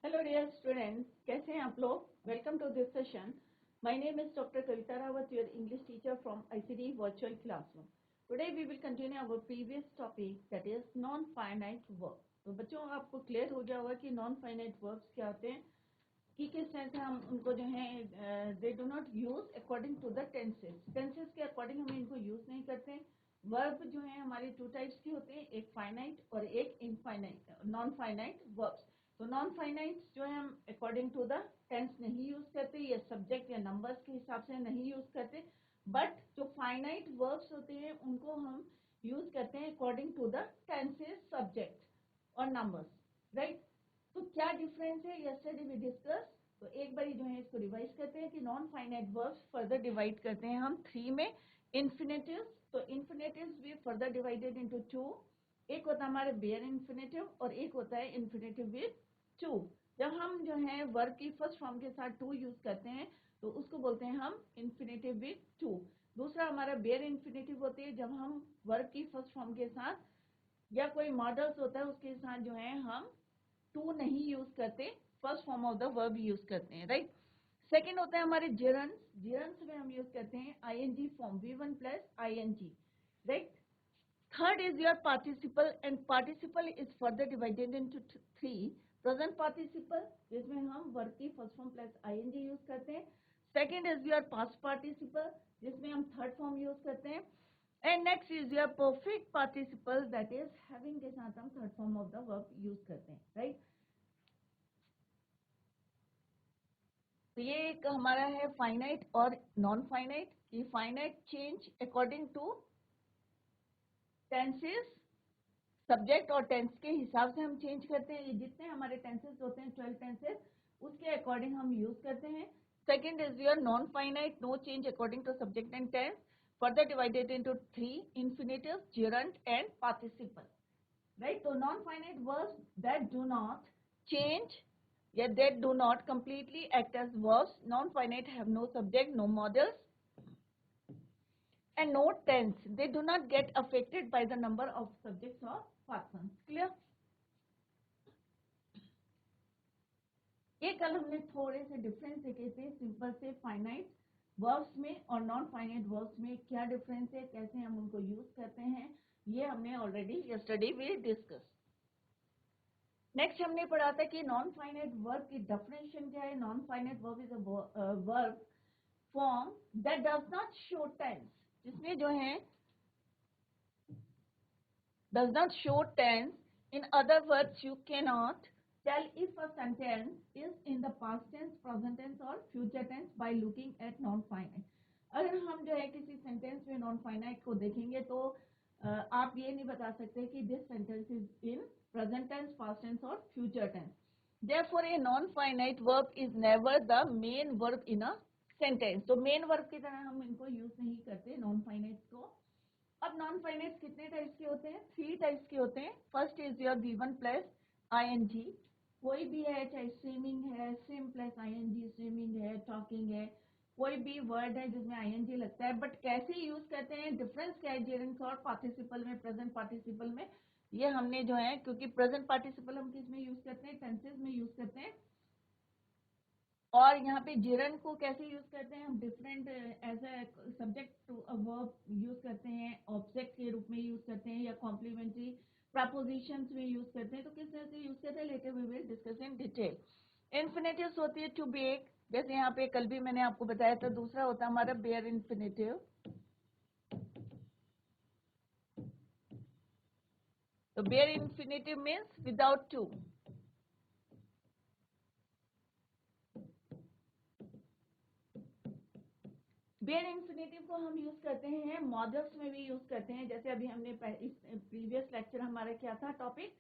Hello dear students, कैसे हैं आप लोग। Welcome to this session. My name is doctor Kavita Rawat, your English teacher from ICD virtual classroom. Today we will continue our previous topic, that is non finite verb. तो बच्चों, आपको clear हो जाएगा कि नॉन फाइनाइट वर्ब्स क्या होते हैं, कि किस तरह से हम उनको जो है they do not use according to the tenses के अकॉर्डिंग हम इनको यूज नहीं करते। वर्ब जो है हमारे टू टाइप्स के होते हैं, एक फाइनाइट और एक इनफाइनाइट, नॉन फाइनाइट वर्ब्स। तो नॉन फाइनाइट जो है हम अकॉर्डिंग टू द टेंस नहीं यूज करते, या सब्जेक्ट या नंबर्स के हिसाब से नहीं यूज करते। बट जो फाइनाइट वर्ब्स होते हैं उनको हम यूज करते हैं according to the tenses, subject और नंबर्स, राइट। तो क्या डिफरेंस है, यस्टरडे वी डिस्कस। तो एक बार जो है इसको रिवाइज करते हैं कि non finite verbs further divide करते हैं हम थ्री में। इन्फिनेटिव्स, तो इन्फिनेटिव्स भी फर्दर डिवाइडेड इनटू टू। एक होता है हमारे बेयर इन्फिनेटिव और एक होता है इन्फिनेटिव विद टू। जब हम जो है वर्ब की फर्स्ट फॉर्म के साथ टू यूज करते हैं तो उसको बोलते हैं हम इन्फिनेटिव विद टू। दूसरा हमारा बेयर इन्फिनेटिव होती है जब हम वर्ब की फर्स्ट फॉर्म के साथ या कोई मॉडल्स होता है उसके साथ जो है हम टू नहीं यूज करते, first form of the verb use करते हैं, राइट। सेकेंड होता है हमारे जिरन्स। जिरन्स में हम यूज करते हैं ING form, V1 plus ING, right. Third is your participle, and participle is further divided into three. Present participle जिसमें हम वर्ब की first form plus ING use करते हैं। Second is your past participle जिसमें हम third form use करते हैं। And next is your perfect participle, that is having के साथ हम third form of the verb use करते हैं, राइट। तो ये एक हमारा है फाइनाइट और नॉन फाइनाइट। ये finite change according to tenses, subject और टेंस के हिसाब से हम चेंज करते हैं। ये जितने हमारे टेंसेस होते हैं 12 टेंसेस, उसके अकॉर्डिंग हम यूज करते हैं। Second is your non finite, no change according to subject and tense, further divided into three, infinitive, gerund and participle, right. तो non finite verbs that do not change, yet that do not completely act as verbs. Non-finite have no subject, no models, and no tense. They do not get affected by the number of subjects or persons. Clear? ये कल हमने थोड़े से difference देखे थे simple से finite verbs में और नॉन फाइनाइट वर्ब्स में क्या डिफरेंस है, कैसे हम उनको यूज करते हैं, ये हमने already yesterday we discuss. Next हमने पढ़ा था कि नॉन फाइनाइट वर्ब की डेफिनेशन क्या है। Non finite verb is a verb form that does not show tense, जिसमें जो है does not show tense. In other words, you cannot tell if a sentence is in the past tense, present tense or future tense by looking at non-finite. अगर हम जो है किसी sentence में non finite को देखेंगे तो आप ये नहीं बता सकते कि this sentence is in present tense, past tense और future tense. Therefore, a non-finite verb is never the main verb in a sentence. तो मेन वर्ब की तरह हम इनको यूज नहीं करते नॉन फाइनाइट को। अब नॉन फाइनाइट कितने टाइप्स के होते हैं, थ्री टाइप्स के होते हैं। First is your V1 plus ING, कोई भी है, चाहे स्विमिंग है, स्विम प्लस आईएनजी, स्विमिंग है, टॉकिंग है, कोई भी वर्ड है जिसमें आईएनजी लगता है। बट कैसे यूज करते हैं, डिफरेंस क्या है जेरेंस और पार्टिसिपल में, प्रेजेंट पार्टिसिपल में, ये हमने जो है, क्योंकि प्रेजेंट पार्टिसिपल हम किस में यूज करते हैं, टेंसेस में यूज करते हैं। और यहाँ पे जिरन को कैसे यूज करते हैं हम, different as a subject to a verb use करते हैं, ऑब्जेक्ट के रूप में यूज करते हैं, या कॉम्प्लीमेंट्री प्रपोजिशंस में यूज करते हैं। तो किस तरह से यूज करते हैं, later we will discuss in detail. Infinitives होती है टू बेक, जैसे यहाँ पे कल भी मैंने आपको बताया था। दूसरा होता है हमारा बेयर इन्फिनेटिव। तो bare infinitive means without to. Bare infinitive को हम यूज करते हैं मॉडल्स में भी यूज करते हैं। जैसे अभी हमने इस प्रीवियस लेक्चर हमारा क्या था टॉपिक,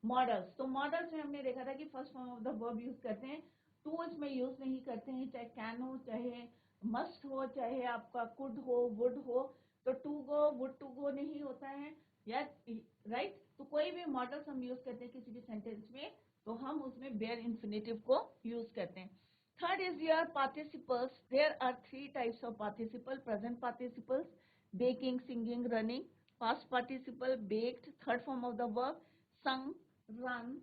मॉडल्स। तो मॉडल्स में हमने देखा था कि first form of the verb use करते हैं, टू इसमें यूज नहीं करते हैं। चाहे कैन हो, चाहे मस्ट हो, चाहे आपका कुड हो, वुड हो, तो to go, would to go नहीं होता है, या राइट। तो कोई भी मॉडल्स हम यूज करते हैं किसी भी सेंटेंस में तो हम उसमें बेयर इन्फिनेटिव को यूज करते हैं। Third is your participles. There are three types of participle: present participles, baking, singing, running; past participle, baked, third form of the verb, sung, run,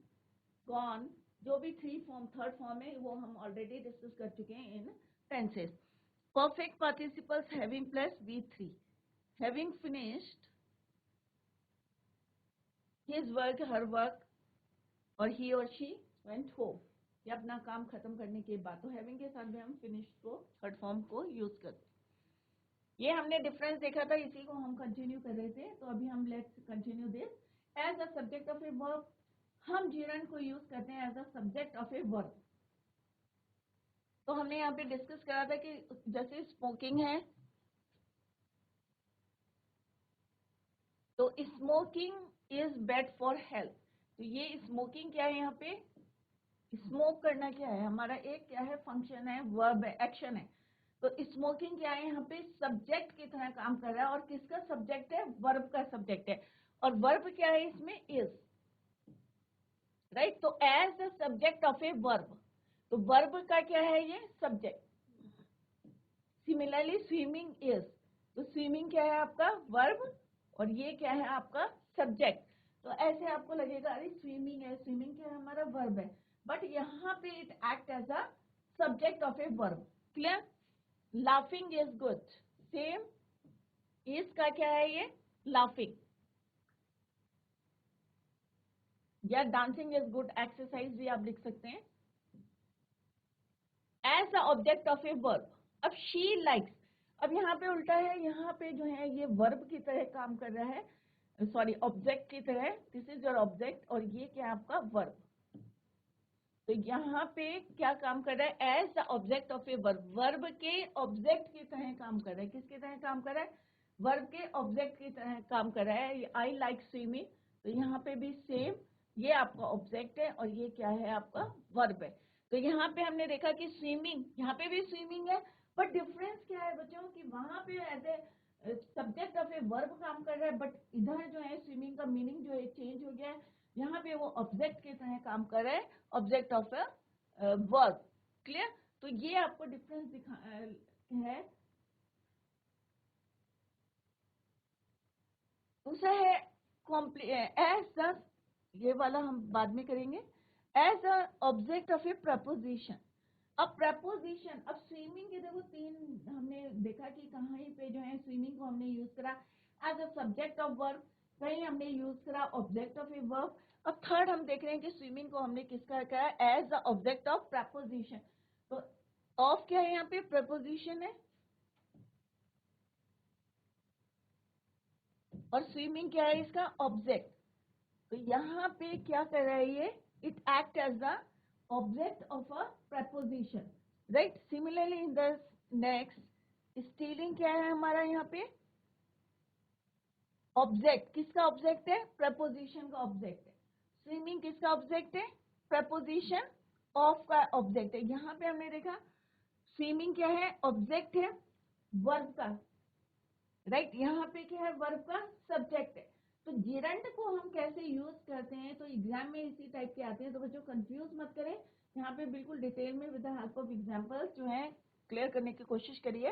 gone, जो भी थर्ड फॉर्म है वो हम already discuss कर चुके हैं इन tenses. Perfect participles having plus V3, having finished his work, her work, और ही और शी वेंट होम. ये अपना काम खत्म करने के बाद. तो हैविंग के साथ भी हम फिनिश्ड को थर्ड फॉर्म को यूज करते हैं. ये हमने डिफरेंस देखा था, इसी को हम कंटिन्यू कर रहे थे. तो अभी हम let's continue this. As a subject of a verb, हम gerund को यूज करते हैं as a subject of a verb. तो हमने यहाँ पे डिस्कस करा था कि जैसे स्मोकिंग है, तो smoking is bad for health. तो ये स्मोकिंग क्या है, यहाँ पे स्मोक करना क्या है, हमारा एक क्या है फंक्शन है, वर्ब है, एक्शन है. तो स्मोकिंग क्या है, यहाँ पे सब्जेक्ट की तरह काम कर रहा है. और किसका सब्जेक्ट है, वर्ब का सब्जेक्ट है. और वर्ब क्या है इसमें, इज, राइट. तो as the subject of a verb, तो वर्ब का क्या है ये सब्जेक्ट. सिमिलरली स्विमिंग इज, तो स्विमिंग क्या है आपका वर्ब, और ये क्या है आपका सब्जेक्ट. तो ऐसे आपको लगेगा अरे स्विमिंग है, स्विमिंग क्या है हमारा वर्ब है, बट यहाँ पे it act as a subject of a verb. Clear. Laughing is good, same is का क्या है ये लाफिंग. या डांसिंग इज गुड एक्सरसाइज भी आप लिख सकते हैं as a object of a verb. अब शी लाइक्स, अब यहाँ पे उल्टा है, यहाँ पे जो है ये वर्ब की तरह काम कर रहा है, सॉरी ऑब्जेक्ट की तरह. दिस इज योर ऑब्जेक्ट और ये क्या आपका वर्ब. तो यहाँ पे क्या काम कर रहा है, as the object of a verb, verb के ऑब्जेक्ट की तरह काम कर रहा है. किसकी तरह काम कर रहा है, वर्ब के ऑब्जेक्ट की तरह काम कर रहा है. आई लाइक स्विमिंग, तो यहाँ पे भी सेम, ये आपका ऑब्जेक्ट है और ये क्या है आपका वर्ब है. तो यहाँ पे हमने देखा कि स्विमिंग, यहाँ पे भी स्विमिंग है, बट डिफरेंस क्या है बच्चों कि वहां पे as a subject of a verb काम कर रहा है, बट इधर जो है स्विमिंग का मीनिंग जो है चेंज हो गया है. यहाँ पे वो ऑब्जेक्ट की तरह काम कर रहा है, object of a verb. Clear. तो ये आपको डिफरेंस दिखा है. दूसरा है एज द, ये वाला हम बाद में करेंगे. As a object of a preposition. अब प्रपोजिशन, अब स्विमिंग के देखो तीन हमने देखा कि कहाँ पे जो है स्विमिंग को हमने यूज करा as a subject of verb, कहीं हमने यूज करा ऑब्जेक्ट ऑफ ए वर्ब. अब थर्ड हम देख रहे हैं कि स्विमिंग को हमने किसका करा as the object of preposition. तो ऑफ क्या है यहाँ पे, प्रपोजिशन है, और स्विमिंग क्या है इसका ऑब्जेक्ट. तो यहाँ पे क्या कर रहा है ये, it act as the object of a preposition, right. Similarly in the next, stealing क्या है हमारा यहाँ पे ऑब्जेक्ट. किसका ऑब्जेक्ट है, प्रपोजिशन का ऑब्जेक्ट है. स्विमिंग किसका ऑब्जेक्ट है, प्रपोजिशन ऑफ का ऑब्जेक्ट है. यहाँ पे हमने देखा स्विमिंग क्या है, ऑब्जेक्ट है वर्ब का, राइट. यहाँ पे क्या है, वर्ब का सब्जेक्ट है. तो gerund को हम कैसे यूज करते हैं, तो एग्जाम में इसी टाइप के आते हैं. तो बच्चों कंफ्यूज मत करें, यहाँ पे बिल्कुल डिटेल में with the help of examples जो है क्लियर करने की कोशिश करिए.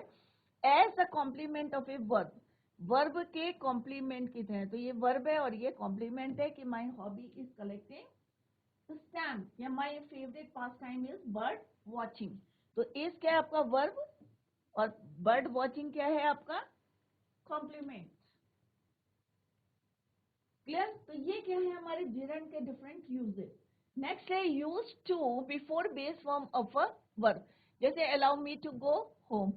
As a complement of a verb, verb के कॉम्प्लीमेंट की तरह. तो ये वर्ब है और ये कॉम्प्लीमेंट है कि my hobby is collecting stamp, या my favourite pastime is bird watching. तो इज क्या है आपका वर्ब, और बर्ड वॉचिंग क्या है आपका कॉम्प्लीमेंट. क्लियर. तो ये क्या है हमारे gerund के डिफरेंट यूजेस. नेक्स्ट है use to before base form of a verb. जैसे allow me to go home,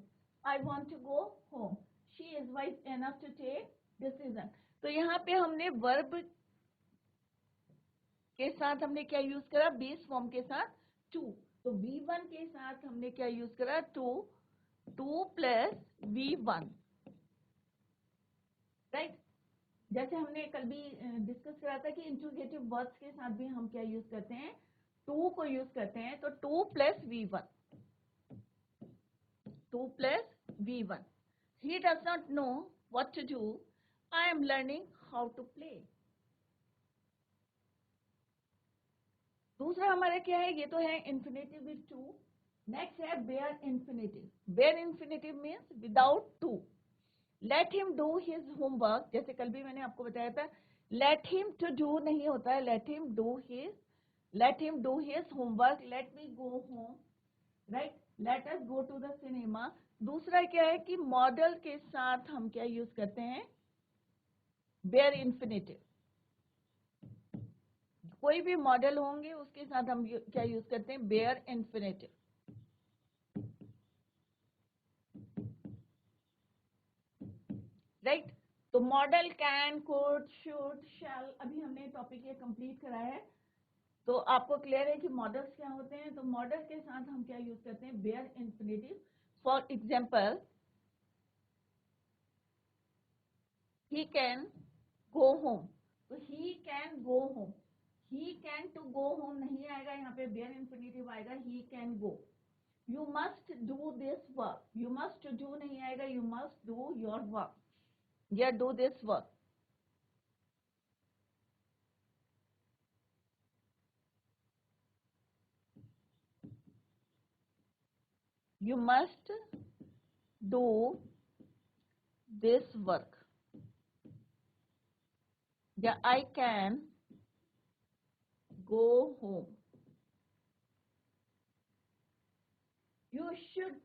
I want to go home, she is wise enough to take decision. तो यहाँ पे हमने वर्ब के साथ हमने क्या यूज करा, बेस फॉर्म के साथ टू. तो V1 के साथ हमने क्या यूज करा, टू प्लस V1, राइट. जैसे हमने कल भी डिस्कस करा था कि इंट्रोगेटिव वर्ड्स के साथ भी हम क्या यूज करते हैं, टू को यूज करते हैं. तो two plus V1. He does not know what to do, I am learning how to play. दूसरा हमारा क्या है, ये तो है इंफिनिटिव विद टू. नेक्स्ट है bare infinitive. Bare infinitive means without to. Let him do his homework, जैसे कल भी मैंने आपको बताया था, लेट हिम टू डू नहीं होता है, late him do his let him do his homework, let me go home, right, let us go to the cinema. दूसरा क्या है कि मॉडल के साथ हम क्या यूज करते हैं, बेयर इन्फिनेटिव। कोई भी मॉडल होंगे उसके साथ हम क्या यूज करते हैं, बेयर इन्फिनेटिव, राइट। तो मॉडल कैन, कुड, शुड, शैल, अभी हमने टॉपिक ये कंप्लीट करा है, तो आपको क्लियर है कि मॉडल्स क्या होते हैं। तो मॉडल के साथ हम क्या यूज करते हैं, bare infinitive. For example, he can go home, तो he can go home, he can to go home नहीं आएगा, यहाँ पे बेयर इन्फिनेटिव आएगा, he can go. You must do this work, you must do नहीं आएगा, you must do your work या do this work. You must do this work. Yeah, I can go home. You should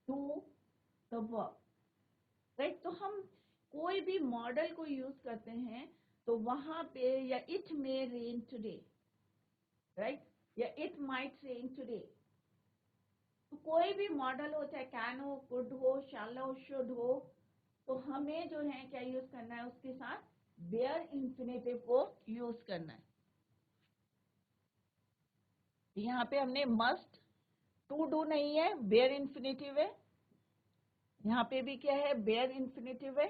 do the work. Right? तो हम कोई भी model को use करते हैं तो वहां पे या it may rain today, right, या इट माइट रेन टुडे। तो कोई भी मॉडल हो, चाहे कैन हो, कुड हो, शैल हो, शुड हो, तो हमें जो है क्या यूज करना है, उसके साथ बेयर इन्फिनेटिव को यूज करना है। यहाँ पे हमने मस्ट, टू डू नहीं है, बेयर इन्फिनेटिव है। यहाँ पे भी क्या है, बेयर इन्फिनेटिव है,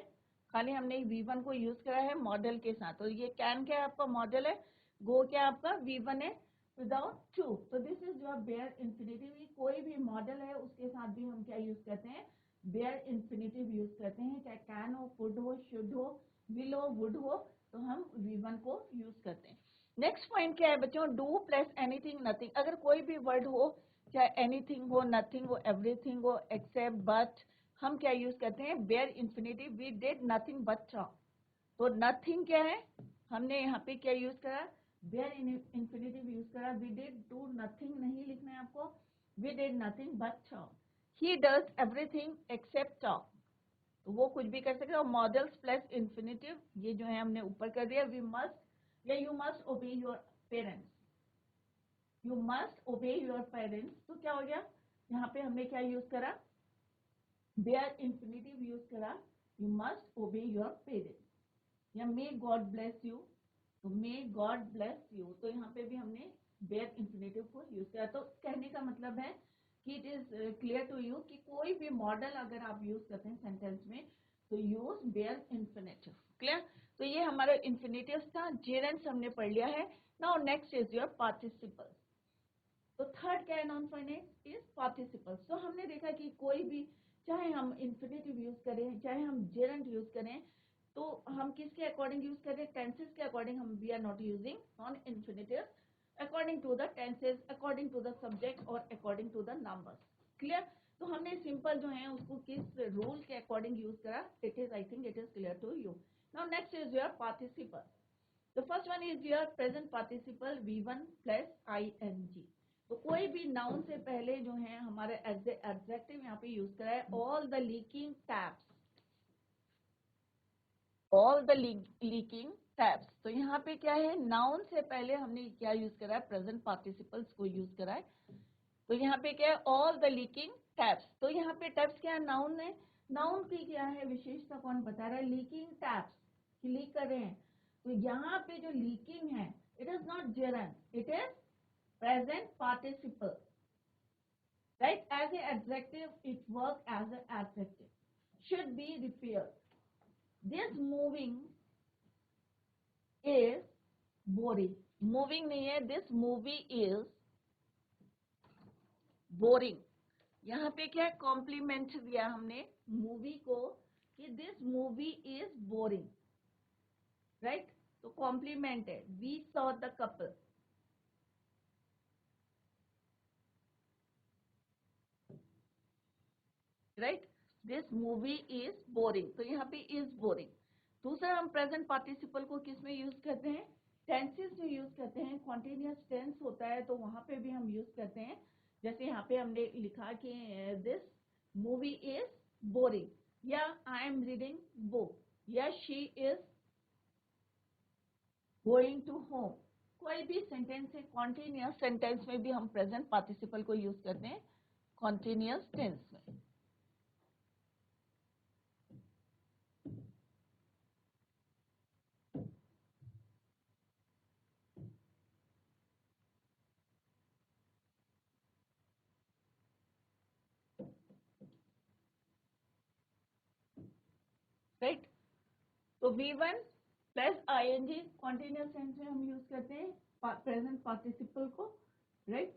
खाली हमने V1 को यूज करा है मॉडल के साथ। तो ये कैन क्या है आपका मॉडल है, गो क्या आपका V1 है विदाउट टू, तो this is your bare infinitive. कोई भी मॉडल है उसके साथ भी हम क्या यूज करते हैं, बेयर इन्फिनेटिव यूज करते हैं, चाहे कैन हो, कुड हो, शुड हो, विल हो, वुड हो, तो हम V1 को यूज करते हैं। नेक्स्ट पॉइंट क्या है बच्चों, डू प्लस एनीथिंग नथिंग। अगर कोई भी वर्ड हो, चाहे एनीथिंग हो, नथिंग हो, एवरीथिंग हो, एक्सेप्ट, बट, हम क्या यूज करते हैं, bare infinitive. We did nothing but talk, तो नथिंग क्या है, हमने यहाँ पे क्या यूज करा, बेयर इन्फिनेटिव यूज करा। वी डिड डू नथिंग नहीं लिखना है आपको, we did nothing but talk. He does everything except talk, तो वो कुछ भी कर सकते हैं। और मॉडल्स प्लस इन्फिनेटिव, ये जो है हमने ऊपर कर दिया। वी मस्ट या यू मस्ट ओबे योर पेरेंट्स, यू मस्ट ओबे योर पेरेंट्स, तो क्या हो गया, यहाँ पे हमने क्या यूज करा, बेयर इन्फिनेटिव यूज करा, यू मस्ट ओबे योर पेरेंट्स। या मे गॉड ब्लेस यू, तो मे गॉड ब्लेस यू, तो यहाँ पे भी हमने बेयर इन्फिनेटिव को यूज किया। तो कहने का मतलब है कि it is clear to you कि कोई भी मॉडल अगर आप यूज करते हैं सेंटेंस में तो यूज बेयर इन्फिनेटिव। क्लियर, तो ये हमारा इन्फिनेटिव था, जेरेंट्स हमने पढ़ लिया है। Now next is your participles. तो थर्ड क्या है, नॉन फाइनाइट इज पार्टिसिपल्स। तो हमने देखा कि कोई भी, चाहे हम इन्फिनेटिव यूज करें, चाहे हम जेरेंट यूज करें, तो हम किसके अकॉर्डिंग यूज करें, टेंसेस के अकॉर्डिंग। हम we are not using non infinitive, according to the tenses, according to the subject और according to the numbers. Clear, तो हमने सिंपल जो है उसको किस रूल के अकॉर्डिंग यूज करा, it is, I think it is clear to you. Now next is your participle. The first one is your present participle V1 plus ing। तो कोई भी नाउन से पहले जो है हमारे एडजेक्टिव यहाँ पे यूज करा है, all the leaking taps, all the leaking taps. तो यहाँ पे क्या है, नाउन से पहले हमने क्या यूज करा है, प्रेजेंट पार्टिसिपल्स को यूज करा है। तो यहाँ पे क्या है, ऑल द लीकिंग टैप्स। तो यहाँ पे टैप्स क्या है, नाउन है। नाउन की क्या है विशेषता, कौन बता रहा है, लीकिंग टैप्स, कि लीक कर रहे हैं। तो यहाँ पे जो लीकिंग है, it is not gerund, it is present participle, right. As a adjective it work as a adjective, should be repaired. This moving is boring, moving नहीं है, दिस मूवी इज बोरिंग। यहाँ पे क्या है, कॉम्प्लीमेंट दिया हमने movie को कि this movie is boring, right. तो कॉम्प्लीमेंट है, we saw the couple, right, this movie is boring, तो यहाँ पे इज बोरिंग। दूसरा हम प्रेजेंट पार्टिसिपल को किस में यूज करते हैं, टेंसेस जो यूज करते हैं, कॉन्टिन्यूस टेंस होता है तो वहां पे भी हम यूज करते हैं। जैसे यहाँ पे हमने लिखा कि दिस मूवी इज बोरिंग, या आई एम रीडिंग बुक, या she is going to home. कोई भी सेंटेंस है कॉन्टिन्यूस सेंटेंस में भी हम प्रेजेंट पार्टिसिपल को यूज करते हैं, कॉन्टिन्यूस टेंस में। राइट, तो V1 plus ING continuous tense में हम यूज करते हैं प्रेजेंट पार्टिसिपल को। Right,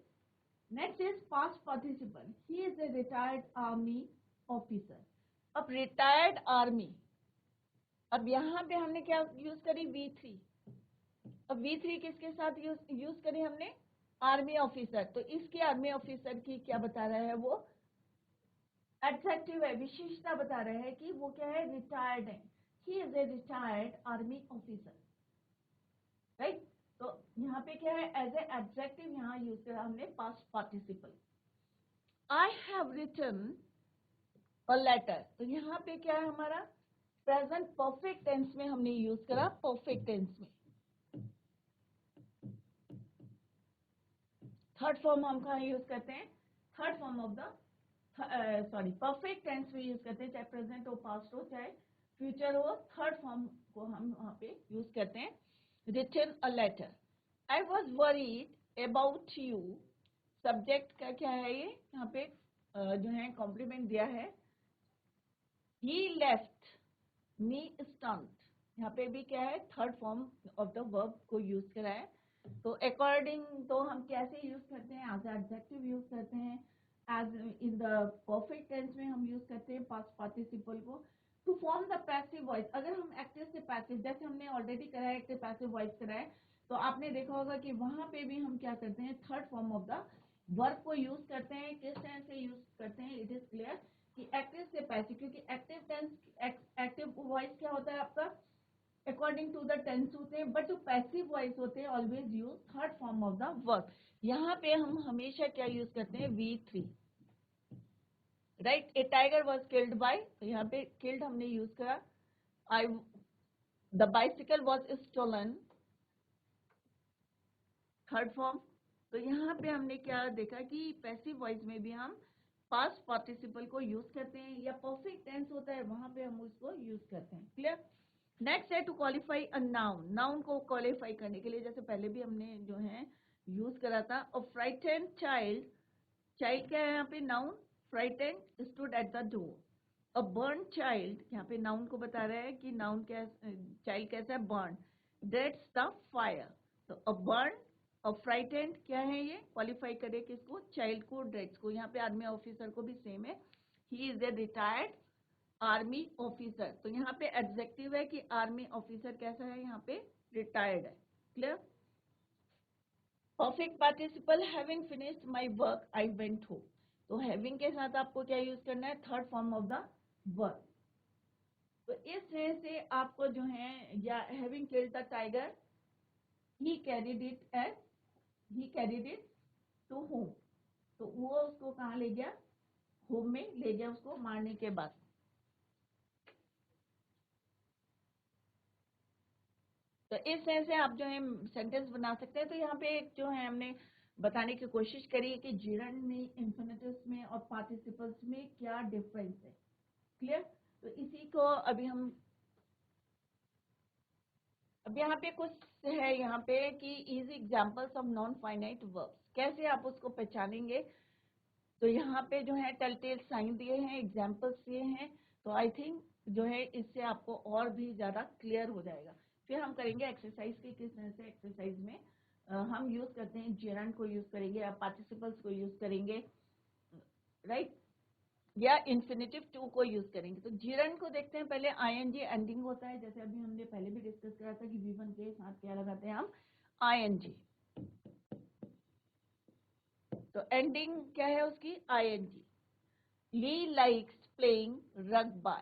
next is past participle, he is a retired army officer. अब रिटायर्ड आर्मी, अब यहाँ पे हमने क्या यूज करी, V3। अब V3 किसके साथ यूज करी हमने, आर्मी ऑफिसर। तो इसकी आर्मी ऑफिसर की क्या बता रहा है, वो एडजेक्टिव है, विशेषता बता रहे हैं कि वो क्या है, रिटायर्ड है। He is a retired army officer. Right, तो यहाँ पे क्या है, एज ए एडजेक्टिव यहाँ यूज करा हमने past participle. I have written a letter, तो यहाँ पे क्या है हमारा, प्रेजेंट परफेक्ट टेंस में हमने यूज करा, परफेक्ट टेंस में। थर्ड फॉर्म हम कहाँ यूज करते हैं, third form of the perfect tense में यूज करते हैं, चाहे प्रेजेंट हो, पास्ट हो, चाहे फ्यूचर हो, थर्ड फॉर्म को हम वहाँ पे यूज करते हैं। Written a letter, I was worried about you, subject का क्या है ये, यहाँ पे जो है कॉम्प्लीमेंट दिया है। ही लेफ्ट मी स्टम्प्ड, यहाँ पे भी क्या है, third form of the verb को यूज करा है। तो अकॉर्डिंग तो हम कैसे यूज करते हैं, एज एडजेक्टिव यूज करते हैं, as in the perfect tense में हम यूज करते हैं पास्ट पार्टिसिपल को। To form the passive voice, अगर हम एक्टिव से पैसिव, जैसे हमने ऑलरेडी करा है एक्टिव पैसिव वॉइस करा है, तो आपने देखा होगा कि वहां पे भी हम क्या करते हैं, third form of the verb को यूज करते हैं। किस तरह से यूज करते हैं, इट इज क्लियर कि एक्टिव से पैसिव, क्योंकि एक्टिव टेंस, एक्टिव वॉइस क्या होता है आपका, अकॉर्डिंग टू द टेंस होते हैं, बट जो पैसिव वॉइस होते हैं always use third form of the verb. यहाँ पे हम हमेशा क्या यूज करते हैं, V3। Right, a tiger was killed by, तो यहाँ पे किल्ड हमने यूज करा। I the bicycle was stolen, third form. तो यहाँ पे हमने क्या देखा कि पैसिव वॉइस में भी हम पास्ट पार्टिसिपल को यूज करते हैं, या परफेक्ट टेंस होता है वहां पे हम उसको यूज करते हैं। क्लियर। नेक्स्ट है to qualify a noun, noun को क्वालिफाई करने के लिए, जैसे पहले भी हमने जो है यूज करा था। और फ्राइटेंड चाइल्ड, चाइल्ड क्या है यहाँ पे, noun, frightened stood at the door. A burn child, यहाँ पे नाउन को बता रहा है कि नाउन क्या, चाइल्ड कैसा है, बर्न, दैट्स द फायर। तो अ बर्न और फ्राइटेंड क्या है, ये क्वालिफाई करे किसको, चाइल्ड को, ड्रेड्स को। यहाँ पे आर्मी ऑफिसर को भी सेम है, he is a retired army officer. तो यहाँ पे एडजेक्टिव है कि आर्मी ऑफिसर कैसा है, यहाँ पे रिटायर्ड है। Clear. Perfect participle, having finished my work I went home. तो हैविंग के साथ आपको क्या यूज करना है, third form of the work. तो इस तरह से आपको जो है, या having killed the tiger, he carried it as, he carried it to home. तो वो उसको कहाँ ले गया, होम में ले गया उसको मारने के बाद। तो इस तरह से आप जो है सेंटेंस बना सकते हैं। तो यहाँ पे एक जो है हमने बताने की कोशिश करी है कि जिरंड में, इंफिनिटिव्स में और पार्टिसिपल्स में क्या डिफरेंस है। क्लियर। तो इसी को अभी हम, अब यहाँ पे कुछ है यहाँ पे कि easy examples of non finite verbs, कैसे आप उसको पहचानेंगे। तो यहाँ पे जो है टेलटेल साइन दिए हैं, एग्जांपल्स दिए हैं। तो आई थिंक जो है इससे आपको और भी ज्यादा क्लियर हो जाएगा। फिर हम करेंगे एक्सरसाइज की, किस तरह से एक्सरसाइज में हम यूज करते हैं, जेरंड को यूज करेंगे या पार्टिसिपल्स को यूज करेंगे, राइट, या इन्फिनिटिव टू को यूज करेंगे। तो जेरंड को देखते हैं पहले। ING एंडिंग होता है, जैसे अभी हमने पहले भी डिस्कस करा था कि V1 के साथ क्या लगाते हैं हम, ING। तो एंडिंग क्या है उसकी, ING। ली लाइक्स प्लेइंग रग्बी,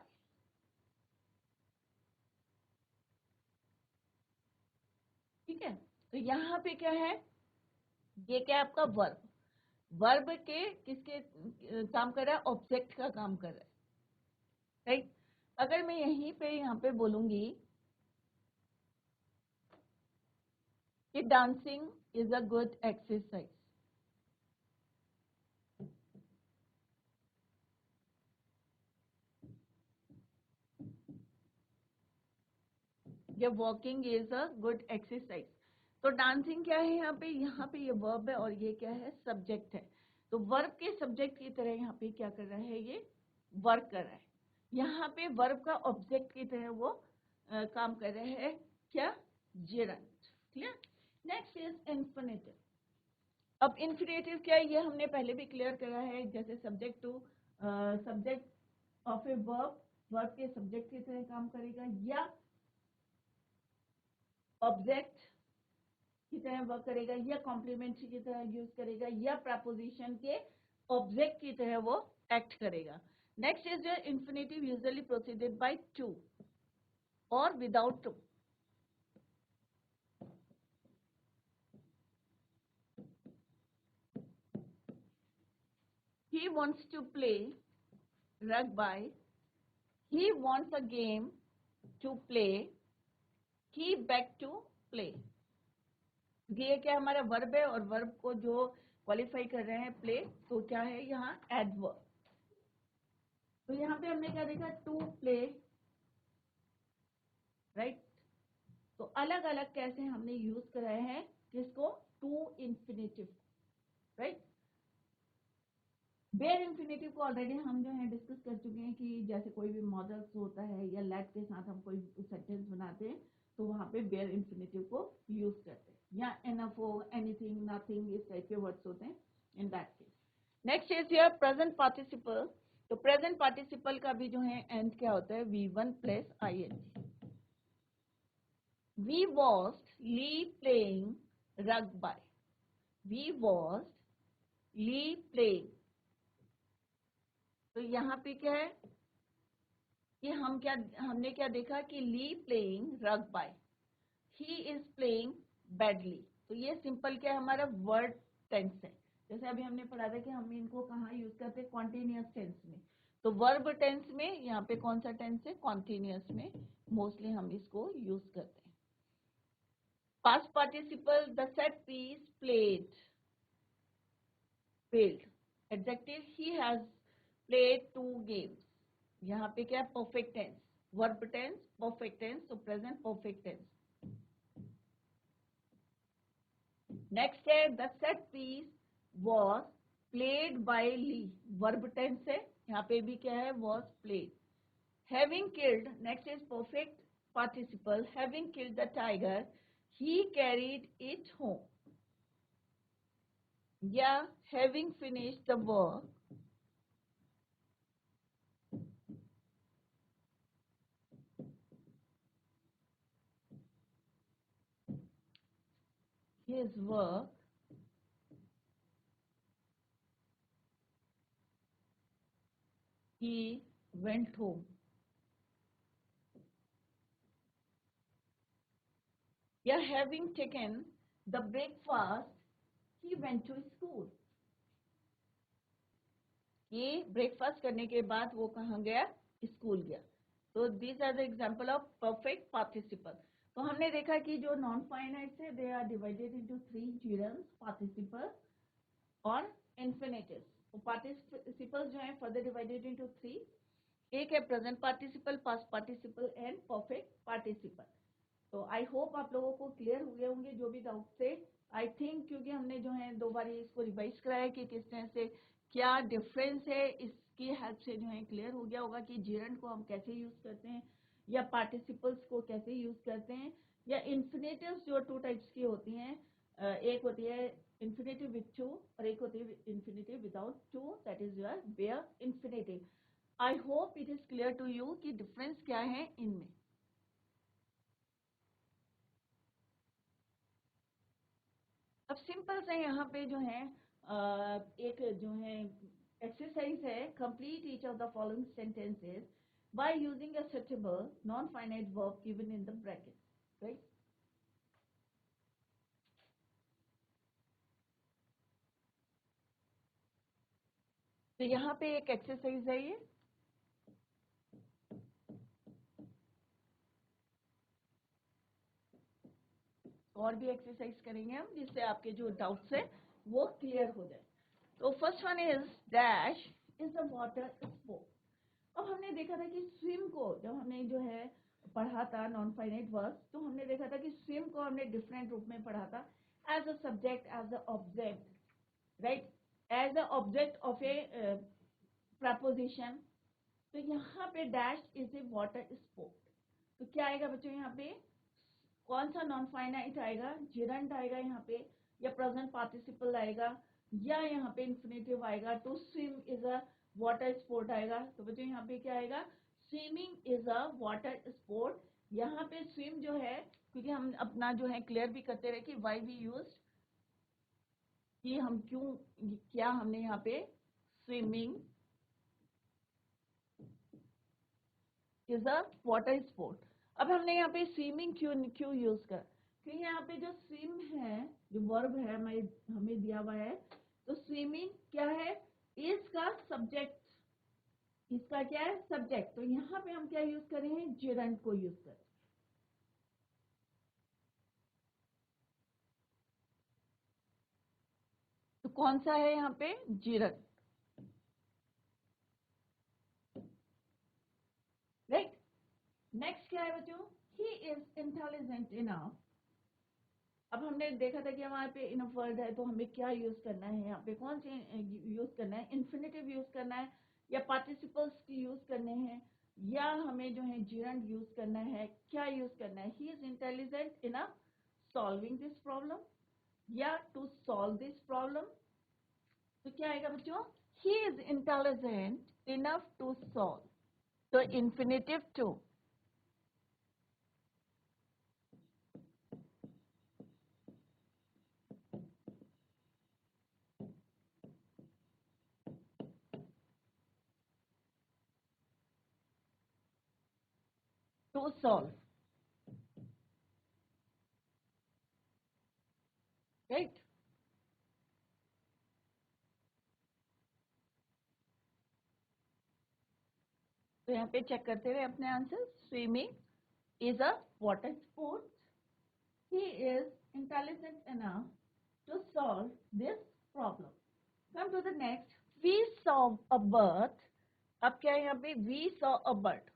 ठीक है। तो यहाँ पे क्या है, ये क्या है आपका वर्ब, वर्ब के किसके काम कर रहा है, ऑब्जेक्ट का काम कर रहा है, राइट। अगर मैं यहीं पे यहाँ पे बोलूंगी कि dancing is a good exercise, या walking is a good exercise, तो डांसिंग क्या है यहाँ पे ये वर्ब है और ये क्या है, सब्जेक्ट है। तो वर्ब के सब्जेक्ट की तरह यहाँ पे क्या कर रहा है, ये वर्क कर रहा है। यहाँ पे वर्ब का ऑब्जेक्ट की तरह वो काम कर रहे हैं, क्या, gerund, clear. Next is infinitive. अब इंफिनिटिव क्या है, ये हमने पहले भी क्लियर करा है, जैसे subject to subject of a verb, verb के सब्जेक्ट की तरह काम करेगा, या ऑब्जेक्ट की तरह वर्क करेगा, या कॉम्प्लीमेंट्री की तरह यूज करेगा, या प्रपोजिशन के ऑब्जेक्ट की तरह वो एक्ट करेगा। Next is your infinitive usually proceeded by to और without to. He wants to play rugby. He wants a game to play. He begged to play. ये क्या हमारा वर्ब है, और वर्ब को जो क्वालिफाई कर रहे हैं प्ले, तो क्या है यहाँ एडवर्ब। तो यहाँ पे हमने क्या देखा, टू प्ले, राइट। तो अलग अलग कैसे हमने यूज कराए हैं किसको, to infinitive, right. Bare infinitive को ऑलरेडी हम जो है डिस्कस कर चुके हैं कि जैसे कोई भी मॉडल्स होता है या लेट के साथ हम कोई सेंटेंस बनाते हैं तो वहां पे बेयर इंफिनिटिव को यूज करते हैं, या एनएफओ, एनीथिंग, नथिंग, इस टाइप के वर्ड्स होते हैं in that case. Next is your present participle. तो प्रेजेंट पार्टिसिपल का भी जो है एंड क्या होता है, V1 plus ING। We watched Lee playing rugby. We watched Lee playing. तो यहाँ पे क्या है कि हमने क्या देखा कि Lee playing rugby, he is playing badly. तो ये सिंपल क्या है, हमारा वर्ड टेंस है। जैसे अभी हमने पढ़ा था कि हम इनको कहाँ यूज करते हैं, कॉन्टिन्यूअस टेंस में। तो वर्ब टेंस में यहाँ पे कौन सा टेंस है, कॉन्टिन्यूअस में मोस्टली हम इसको यूज करते हैं। Past participle, the set piece played, played adjective, he has played 2 games. यहाँ पे क्या है, perfect tense, verb tense, perfect tense, तो प्रेजेंट परफेक्ट टेंस। नेक्स्ट है the set piece was played by Lee, verb tense है, यहाँ पे भी क्या है, was played. Having killed, next is perfect participle, having killed the tiger, he carried it home, या having finished the work, his work, he went home, या having taken the breakfast, he went to school. ये breakfast करने के बाद वो कहाँ गया, school गया। तो these are the example of perfect participle. तो हमने देखा कि जो नॉन फाइनाइट्स है they are divided into 3 gerunds, participle और इन्फिनेटिव्स। तो पार्टिसिपल जो है फर्दर डिवाइडेड इनटू 3, एक है present participle, past participle and perfect participle. तो आई होप आप लोगों को क्लियर हुए होंगे जो भी डाउट थे। आई थिंक क्योंकि हमने जो है 2 बार इसको रिवाइज कराया कि किस तरह से क्या डिफरेंस है, इसकी हेल्प से जो है क्लियर हो गया होगा कि जीरंड को हम कैसे यूज करते हैं, या पार्टिसिपल्स को कैसे यूज करते हैं, या इन्फिनेटिव्स जो 2 टाइप्स की होती हैं, एक होती है इन्फिनेटिव विथ टू और एक होती है infinitive without to, that is your bare infinitive. I hope it is clear to you कि डिफरेंस क्या है इनमें। अब सिंपल से यहाँ पे जो है एक जो है एक्सरसाइज है, complete each of the following sentences by using a suitable non finite verb given in the bracket, right? तो यहाँ पे एक एक्सरसाइज है ये, और भी एक्सरसाइज करेंगे हम जिससे आपके जो डाउट्स है वो क्लियर हो जाए। तो first one is dash is the water sport. अब हमने देखा था कि स्विम को जब हमने जो है पढ़ा था नॉन फाइनाइट वर्ड्स, तो हमने देखा था कि स्विम को हमने डिफरेंट रूप में पढ़ा था, as a subject, as a object, right, as a object of a preposition. तो यहाँ पे dash is a water sport. तो क्या आएगा बच्चों यहाँ पे, कौन सा नॉन फाइनाइट आएगा, जिरंट आएगा यहाँ पे, या प्रेजेंट पार्टिसिपल आएगा, या यहाँ पे इंफिनिटिव आएगा। तो swim is a water sport आएगा। तो बच्चों यहाँ पे क्या आएगा, swimming is a water sport. यहाँ पे स्विम जो है, क्योंकि हम अपना जो है क्लियर भी करते रहे कि वाई वी यूज, कि हम क्यों, क्या हमने यहाँ पे swimming is a water sport. अब हमने यहाँ पे स्विमिंग क्यों यूज कर, क्योंकि यहाँ पे जो स्विम है, जो वर्ब है हमें दिया हुआ है, तो स्विमिंग क्या है, इज का सब्जेक्ट, इसका क्या है सब्जेक्ट। तो यहाँ पे हम क्या यूज कर रहे हैं, जिरंट को यूज कर रहे हैं। तो कौन सा है यहाँ पे, जिरंट, राइट। नेक्स्ट क्या है बच्चों, ही इज इंटेलिजेंट इनफ। अब हमने देखा था कि हमारे पे इनफ वर्ड है, तो हमें क्या यूज करना है, यहाँ पे कौन से यूज करना है, इन्फिनेटिव यूज करना है, या पार्टिसिपल्स की यूज करने हैं, या हमें जो है जिरंट यूज करना है, क्या यूज करना है। He is intelligent enough solving this problem, या टू सॉल्व दिस प्रॉब्लम। तो क्या आएगा बच्चों, he is intelligent enough to solve. तो इन्फिनेटिव टू सॉल्व, राइट। तो यहाँ पे चेक करते हुए अपने answer, swimming is a water sport, he is intelligent enough to solve this problem. Come to the next, we saw a bird. अब क्या है यहाँ पे, we saw a bird,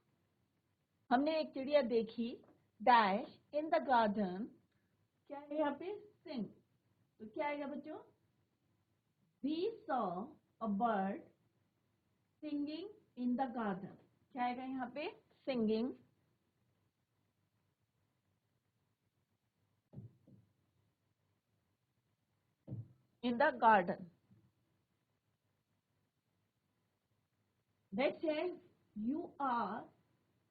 हमने एक चिड़िया देखी, dash in the garden, क्या है यहाँ पे, sing। तो क्या आएगा बच्चों, we saw a bird singing in the garden, क्या आएगा यहाँ पे, singing in the garden। Next है, you are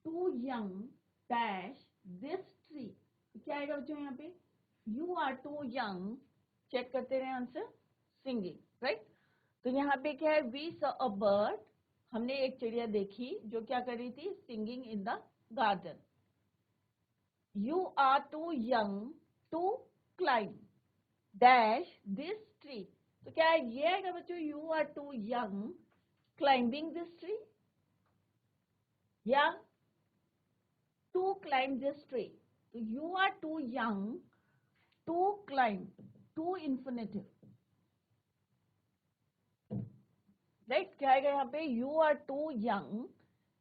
too young dash this tree। तो क्या आएगा बच्चों यहाँ पे, you are too young, check करते रहे आंसर, singing, राइट। तो यहाँ पे क्या है, we saw a bird, हमने एक चिड़िया देखी जो क्या कर रही थी, singing in the garden। you are too young to climb dash this tree। तो क्या है, ये आएगा बच्चों, you are too young climbing this tree, या to climb this tree। तो you are too young to climb, to infinitive, right. क्या आएगा यहाँ पे, you are too young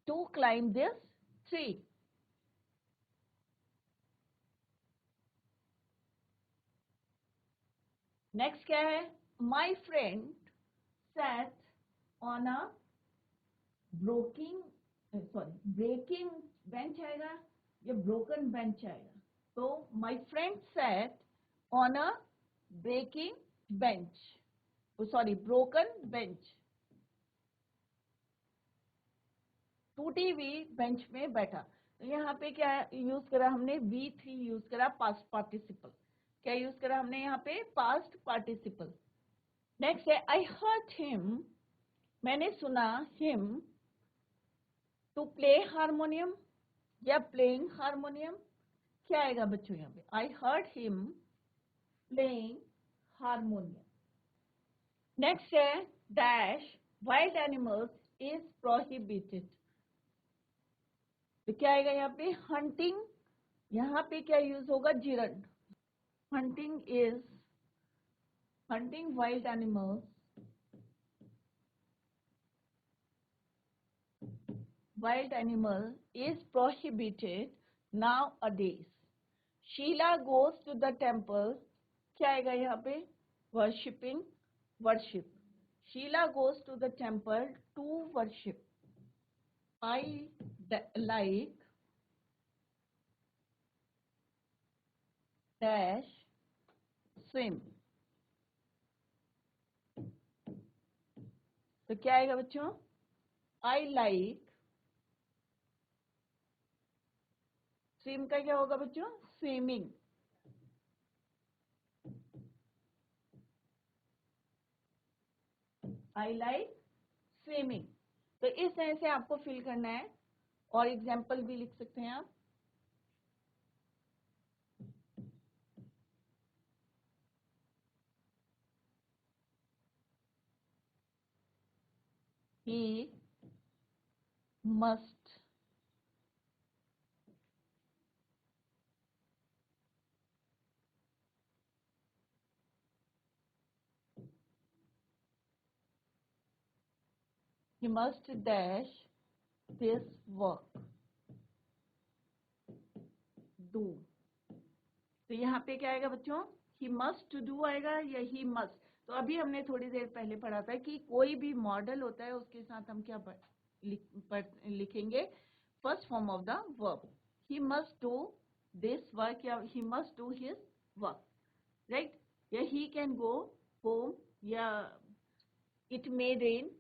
to climb this tree। Next क्या है, my friend sat on a breaking bench आएगा, या broken bench आएगा। तो my friend sat on a breaking bench, broken bench, टूटी हुई बेंच में बैठा। तो यहाँ पे क्या यूज करा हमने, V3 यूज करा, पास्ट पार्टिसिपल। क्या यूज करा हमने यहाँ पे, पास्ट पार्टिसिपल। नेक्स्ट है, आई हर्ड हिम, मैंने सुना, हिम टू प्ले हारमोनियम, या प्लेइंग हारमोनियम। क्या आएगा बच्चों यहाँ पे, आई heard him playing harmonium. Next है, dash wild animals is prohibited. तो क्या आएगा यहाँ पे? हंटिंग, यहाँ पे क्या यूज होगा? Gerund. Hunting is, hunting wild animals, wild animal is prohibited nowadays. Sheila goes to the temple. क्या आएगा यहाँ पे? Worshipping, worship. Sheila goes to the temple to worship. I like dash swim. तो क्या आएगा बच्चों? I like swim का क्या होगा बच्चों? Swimming. I like swimming. तो इस तरह से आपको फिल करना है और एग्जाम्पल भी लिख सकते हैं आप. He must dash this work. Do. तो यहाँ पे क्या आएगा बच्चों? He must do आएगा या he must. तो अभी हमने थोड़ी देर पहले पढ़ा था कि कोई भी मॉडल होता है उसके साथ हम क्या लिखेंगे? First form of the verb. He must do this work या he must do his work. Right? या he can go home या it may rain.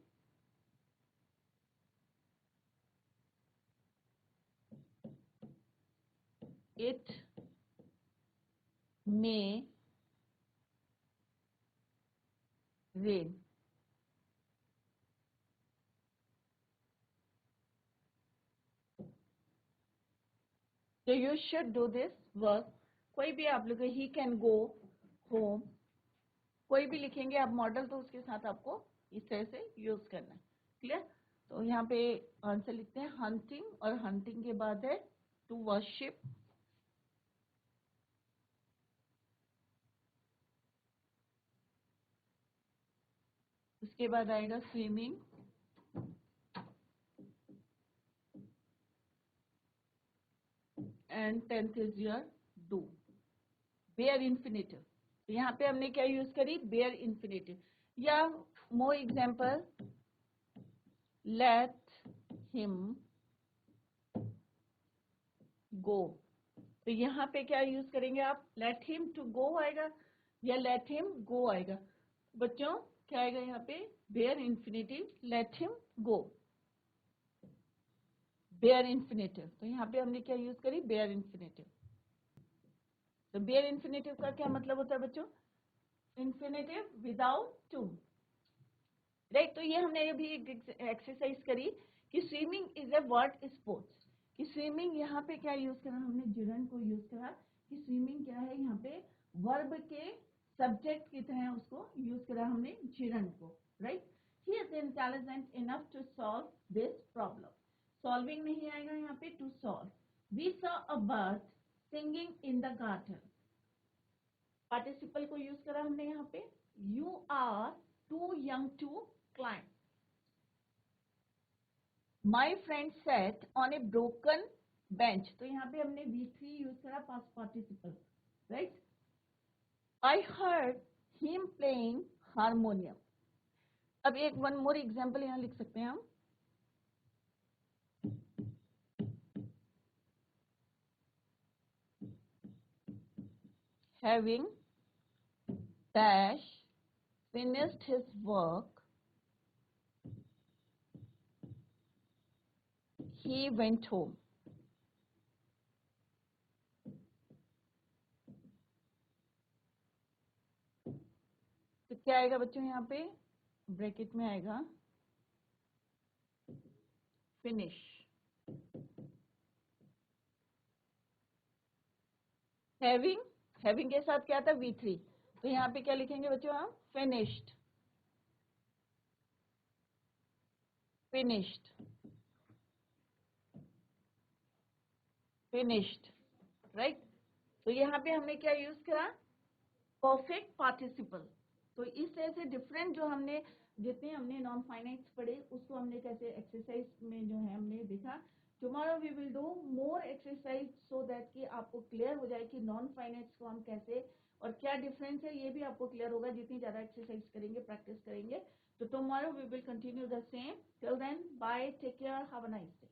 It may rain. So you should do this work. कोई भी आप लोग he can go home, कोई भी लिखेंगे आप मॉडल तो उसके साथ आपको इस तरह से यूज करना है. क्लियर? तो यहाँ पे आंसर लिखते हैं हंटिंग और हंटिंग के बाद है टू वर्शिप. उसके बाद आएगा swimming. And 10th is your do. Bare infinitive. तो यहाँ पे हमने क्या यूज करी? Bare infinitive. या more example, let him go. तो यहाँ पे क्या यूज करेंगे आप? लेट हिम टू गो आएगा या लेट हिम गो आएगा? बच्चों क्या आएगा यहाँ पे? Bare infinitive, let him go. Bare infinitive. तो यहाँ पे हमने क्या यूज करी? Bare infinitive. तो बेयर इन्फिनेटिव का क्या मतलब होता है बच्चों? Infinitive without to. राइट? तो ये हमने अभी एक एक्सरसाइज करी कि swimming is a word sports. कि स्विमिंग यहाँ पे क्या यूज करा? हमने जिरन को यूज करा कि स्विमिंग क्या है? यहाँ पे वर्ब के सब्जेक्ट की तरह उसको यूज करा हमने जिरन को. राइट? He is intelligent enough to solve this problem. Solving नहीं आएगा यहाँ पे, to solve. We saw a bird singing in the garden. Participle को यूज करा हमने यहाँ पे. You are too young to climb. My friend set on a broken bench. तो यहाँ पे हमने V3 यूज करा past participle. Right? I heard him playing harmonium. अब एक वन मोर एग्जाम्पल यहाँ लिख सकते हैं हम. Having dash finished his work, he went home. तो क्या आएगा बच्चों? यहाँ पे ब्रैकेट में आएगा फिनिश. हैविंग के साथ क्या था? V3. तो यहाँ पे क्या लिखेंगे बच्चों? हम फिनिश्ड. Finished, finished, right. तो यहाँ पे हमने क्या यूज करा, परफेक्ट पार्टिसिपल। तो इस तरह से डिफरेंट जो हमने जितने हमने नॉन फाइनाइट्स पढ़े उसको हमने कैसे एक्सरसाइज में जो है हमने देखा। Tomorrow we will do more exercise so that कि आपको क्लियर हो जाए कि नॉन फाइनाइट्स को हम कैसे और क्या डिफरेंस है, ये भी आपको क्लियर होगा जितनी ज्यादा एक्सरसाइज करेंगे, प्रैक्टिस करेंगे। तो tomorrow we will continue the same. Till then bye, take care, have a nice day.